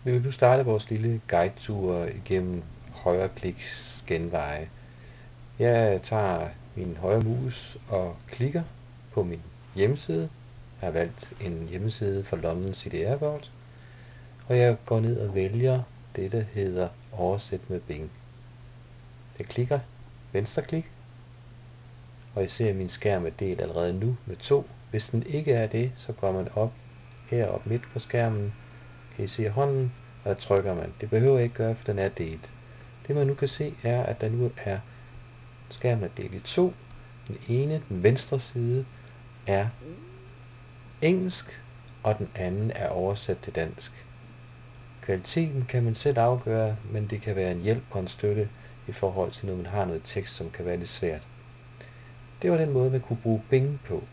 Vi vil nu starte vores lille guidetur igennem højrekliks genveje. Jeg tager min højre mus og klikker på min hjemmeside. Jeg har valgt en hjemmeside for London City Airport. Og jeg går ned og vælger det, der hedder Oversæt med Bing. Jeg klikker venstreklik, og jeg ser, at min skærm er delt allerede nu med 2. Hvis den ikke er det, så går man op heroppe midt på skærmen. Kan I se hånden, og der trykker man. Det behøver jeg ikke gøre, for den er delt. Det man nu kan se er, at der nu er skærmen er delt i 2. Den ene, den venstre side, er engelsk, og den anden er oversat til dansk. Kvaliteten kan man selv afgøre, men det kan være en hjælp og en støtte i forhold til, når man har noget tekst, som kan være lidt svært. Det var den måde, man kunne bruge Bing på.